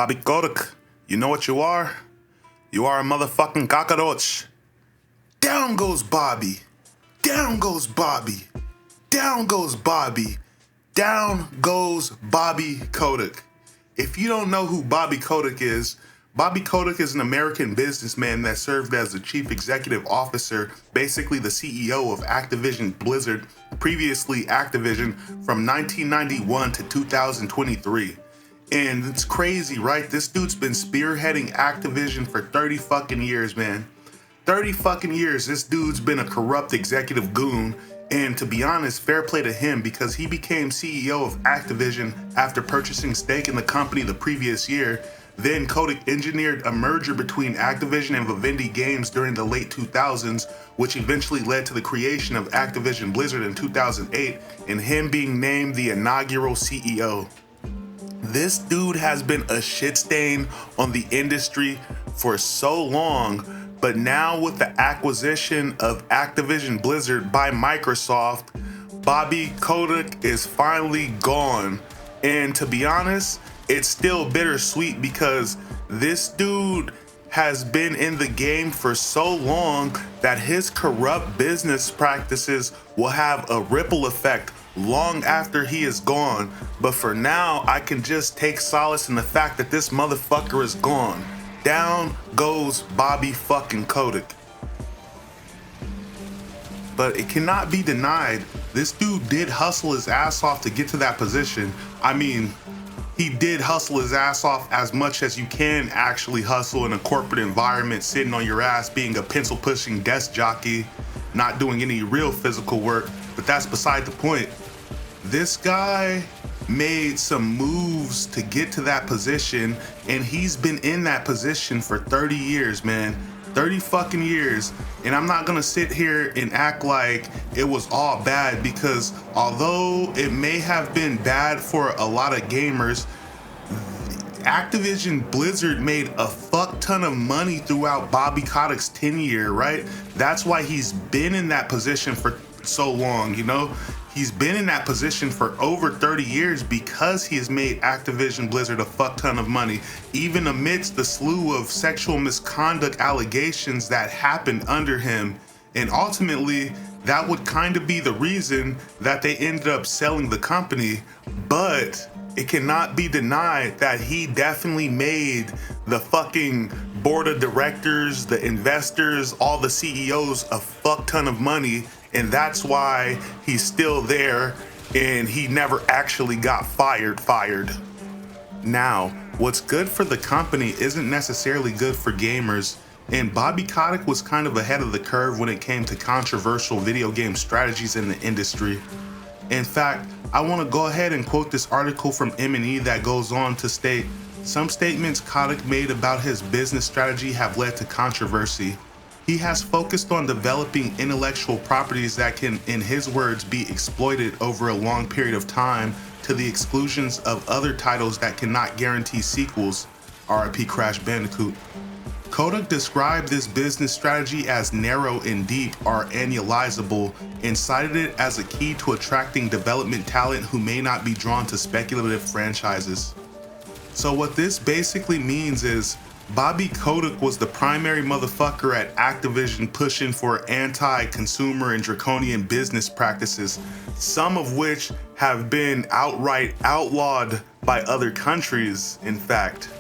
Bobby Kotick, you know what you are? You are a motherfucking cockroach. Down goes Bobby. Down goes Bobby. Down goes Bobby. Down goes Bobby Kotick. If you don't know who Bobby Kotick is an American businessman that served as the chief executive officer, basically the CEO of Activision Blizzard, previously Activision, from 1991 to 2023. And it's crazy, right? This dude's been spearheading Activision for 30 fucking years, man. 30 fucking years, this dude's been a corrupt executive goon. And to be honest, fair play to him because he became CEO of Activision after purchasing stake in the company the previous year. Then Kotick engineered a merger between Activision and Vivendi Games during the late 2000s, which eventually led to the creation of Activision Blizzard in 2008 and him being named the inaugural CEO. This dude has been a shit stain on the industry for so long, but now with the acquisition of Activision Blizzard by Microsoft, Bobby Kotick is finally gone. And to be honest, it's still bittersweet because this dude has been in the game for so long that his corrupt business practices will have a ripple effect long after he is gone. But for now, I can just take solace in the fact that this motherfucker is gone. Down goes Bobby fucking Kotick. But it cannot be denied, this dude did hustle his ass off to get to that position. I mean, he did hustle his ass off as much as you can actually hustle in a corporate environment, sitting on your ass, being a pencil-pushing desk jockey, not doing any real physical work, but that's beside the point. This guy made some moves to get to that position, and he's been in that position for 30 years, man. 30 fucking years. And I'm not gonna sit here and act like it was all bad, because although it may have been bad for a lot of gamers, Activision Blizzard made a fuck ton of money throughout Bobby Kotick's tenure, right? That's why he's been in that position for so long, you know? He's been in that position for over 30 years because he has made Activision Blizzard a fuck ton of money, even amidst the slew of sexual misconduct allegations that happened under him. And ultimately, that would kind of be the reason that they ended up selling the company. But it cannot be denied that he definitely made the fucking board of directors, the investors, all the CEOs a fuck ton of money. And that's why he's still there and he never actually got fired. Now, what's good for the company isn't necessarily good for gamers, and Bobby Kotick was kind of ahead of the curve when it came to controversial video game strategies in the industry. In fact, I want to go ahead and quote this article from M&E that goes on to state, "Some statements Kotick made about his business strategy have led to controversy. He has focused on developing intellectual properties that can, in his words, be exploited over a long period of time to the exclusions of other titles that cannot guarantee sequels, RIP Crash Bandicoot." Kotick described this business strategy as narrow and deep or annualizable and cited it as a key to attracting development talent who may not be drawn to speculative franchises. So what this basically means is Bobby Kotick was the primary motherfucker at Activision pushing for anti-consumer and draconian business practices, some of which have been outright outlawed by other countries, in fact.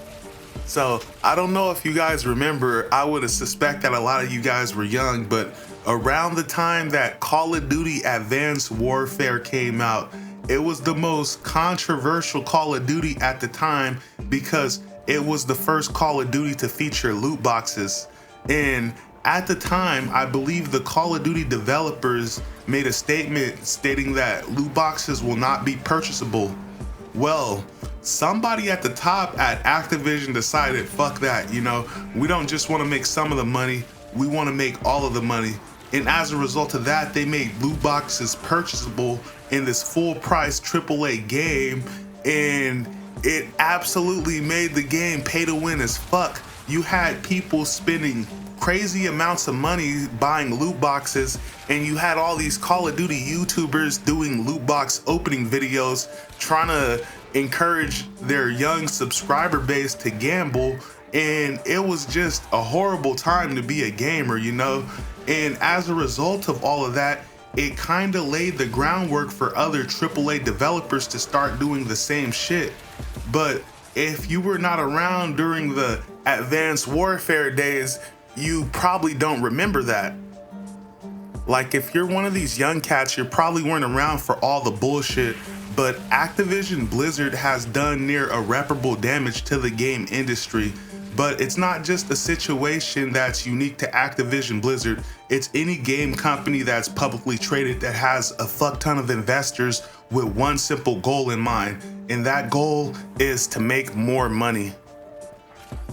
So I don't know if you guys remember, I would suspect that a lot of you guys were young, but around the time that Call of Duty Advanced Warfare came out, it was the most controversial Call of Duty at the time because it was the first Call of Duty to feature loot boxes. And at the time, I believe the Call of Duty developers made a statement stating that loot boxes will not be purchasable. Well, somebody at the top at Activision decided, fuck that, you know, we don't just want to make some of the money, we want to make all of the money. And as a result of that, they made loot boxes purchasable in this full price AAA game, and it absolutely made the game pay to win as fuck. You had people spending crazy amounts of money buying loot boxes, and you had all these Call of Duty YouTubers doing loot box opening videos trying to encourage their young subscriber base to gamble. And it was just a horrible time to be a gamer, you know? And as a result of all of that, it kind of laid the groundwork for other AAA developers to start doing the same shit. But if you were not around during the Advanced Warfare days, you probably don't remember that. Like, if you're one of these young cats, you probably weren't around for all the bullshit, but Activision Blizzard has done near irreparable damage to the game industry. But it's not just a situation that's unique to Activision Blizzard. It's any game company that's publicly traded that has a fuck ton of investors with one simple goal in mind, and that goal is to make more money.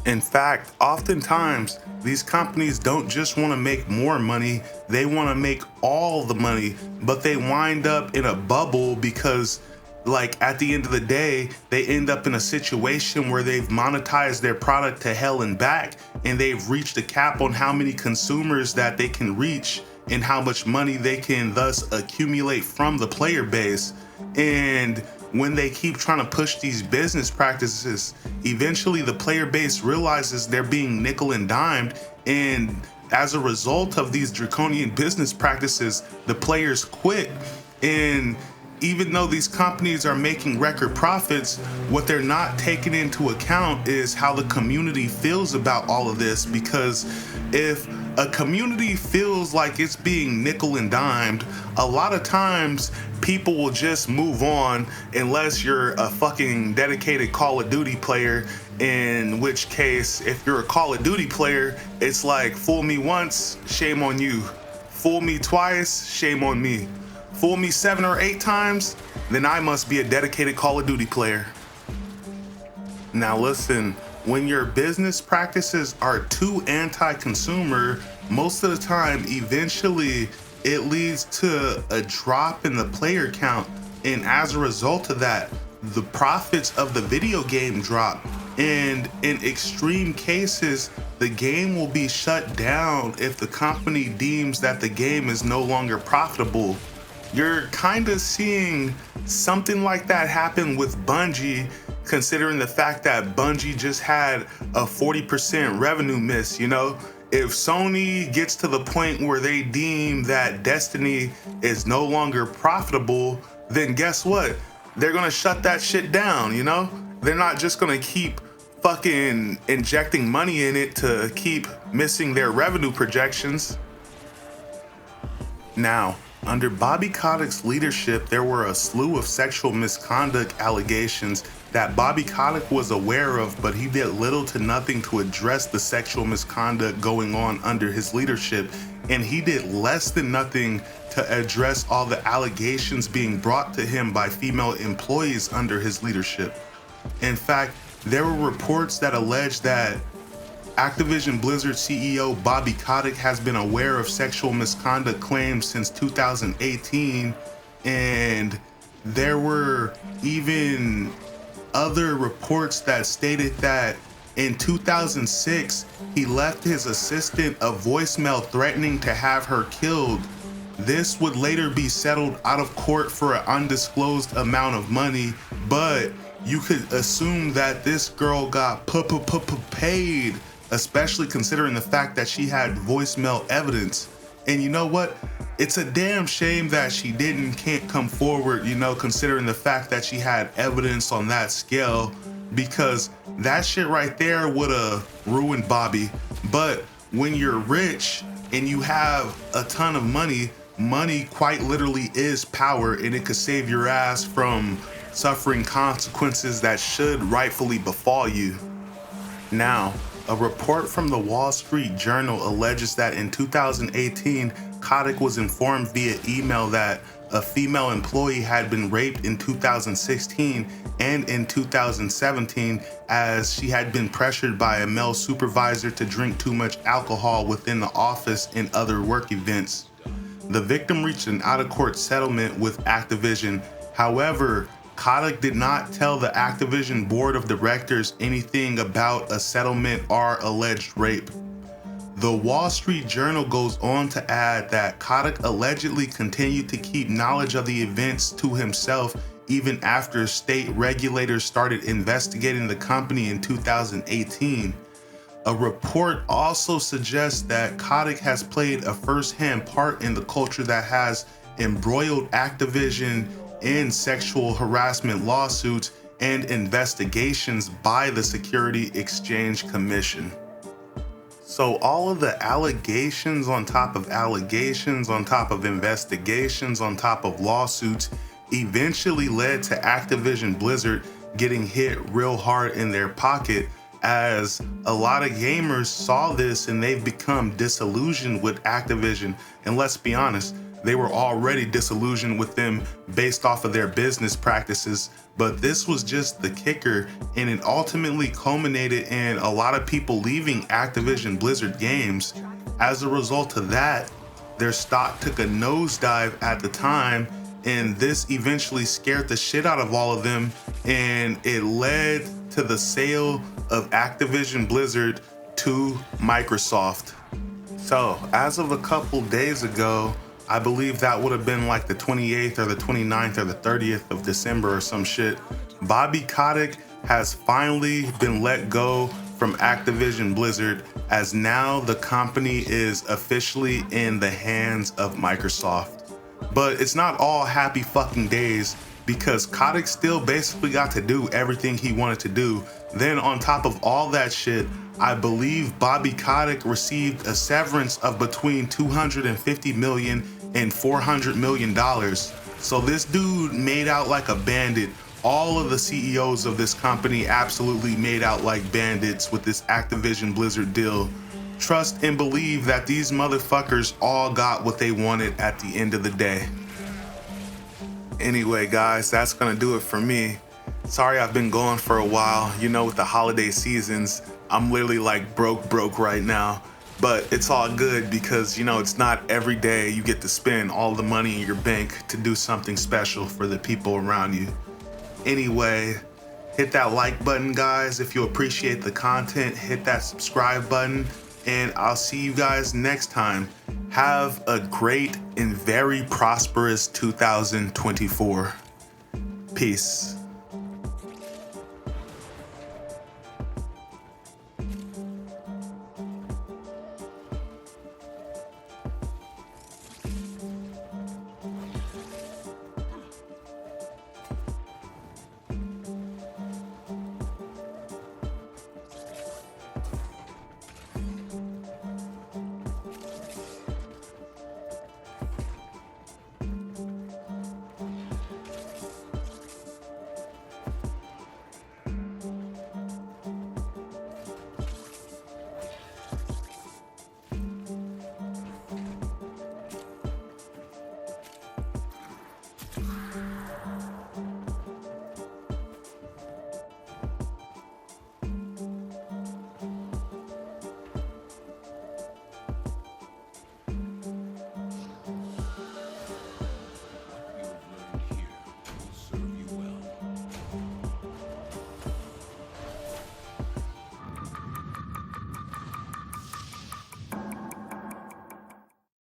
In fact, oftentimes, these companies don't just want to make more money, they want to make all the money, but they wind up in a bubble because, like, at the end of the day, they end up in a situation where they've monetized their product to hell and back, and they've reached a cap on how many consumers that they can reach and how much money they can thus accumulate from the player base. And when they keep trying to push these business practices, eventually the player base realizes they're being nickel and dimed, and as a result of these draconian business practices, the players quit. And even though these companies are making record profits, what they're not taking into account is how the community feels about all of this. Because if a community feels like it's being nickel and dimed, a lot of times people will just move on unless you're a fucking dedicated Call of Duty player, in which case, if you're a Call of Duty player, it's like, fool me once, shame on you. Fool me twice, shame on me. Fool me 7 or 8 times, then I must be a dedicated Call of Duty player. Now listen, when your business practices are too anti-consumer, most of the time, eventually it leads to a drop in the player count. And as a result of that, the profits of the video game drop. And in extreme cases, the game will be shut down if the company deems that the game is no longer profitable. You're kind of seeing something like that happen with Bungie, considering the fact that Bungie just had a 40% revenue miss, you know? If Sony gets to the point where they deem that Destiny is no longer profitable, then guess what? They're gonna shut that shit down, you know? They're not just gonna keep fucking injecting money in it to keep missing their revenue projections. Now, under Bobby Kotick's leadership, there were a slew of sexual misconduct allegations that Bobby Kotick was aware of, but he did little to nothing to address the sexual misconduct going on under his leadership, and he did less than nothing to address all the allegations being brought to him by female employees under his leadership. In fact, there were reports that alleged that Activision Blizzard CEO Bobby Kotick has been aware of sexual misconduct claims since 2018, and there were even other reports that stated that in 2006 he left his assistant a voicemail threatening to have her killed. This would later be settled out of court for an undisclosed amount of money, but you could assume that this girl got paid, especially considering the fact that she had voicemail evidence. And you know what? It's a damn shame that she can't come forward, you know, considering the fact that she had evidence on that scale, because that shit right there would have ruined Bobby. But when you're rich and you have a ton of money, money quite literally is power, and it could save your ass from suffering consequences that should rightfully befall you. Now, a report from the Wall Street Journal alleges that in 2018, Kotick was informed via email that a female employee had been raped in 2016 and in 2017, as she had been pressured by a male supervisor to drink too much alcohol within the office and other work events. The victim reached an out-of-court settlement with Activision. However, Kotick did not tell the Activision board of directors anything about a settlement or alleged rape. The Wall Street Journal goes on to add that Kotick allegedly continued to keep knowledge of the events to himself even after state regulators started investigating the company in 2018. A report also suggests that Kotick has played a first-hand part in the culture that has embroiled Activision in sexual harassment lawsuits and investigations by the Security Exchange Commission. So all of the allegations on top of allegations on top of investigations on top of lawsuits eventually led to Activision Blizzard getting hit real hard in their pocket, as a lot of gamers saw this and they've become disillusioned with Activision. And let's be honest, they were already disillusioned with them based off of their business practices, but this was just the kicker, and it ultimately culminated in a lot of people leaving Activision Blizzard games. As a result of that, their stock took a nosedive at the time, and this eventually scared the shit out of all of them, and it led to the sale of Activision Blizzard to Microsoft. So, as of a couple days ago, I believe that would have been like the 28th or the 29th or the 30th of December or some shit, Bobby Kotick has finally been let go from Activision Blizzard, as now the company is officially in the hands of Microsoft. But it's not all happy fucking days, because Kotick still basically got to do everything he wanted to do. Then on top of all that shit, I believe Bobby Kotick received a severance of between $250 million and $400 million. So this dude made out like a bandit. All of the CEOs of this company absolutely made out like bandits with this Activision Blizzard deal. Trust and believe that these motherfuckers all got what they wanted at the end of the day. Anyway, guys, that's gonna do it for me. Sorry I've been gone for a while. You know, with the holiday seasons, I'm literally like broke right now. But it's all good because, you know, it's not every day you get to spend all the money in your bank to do something special for the people around you. Anyway, hit that like button, guys, if you appreciate the content. Hit that subscribe button, and I'll see you guys next time. Have a great and very prosperous 2024. Peace.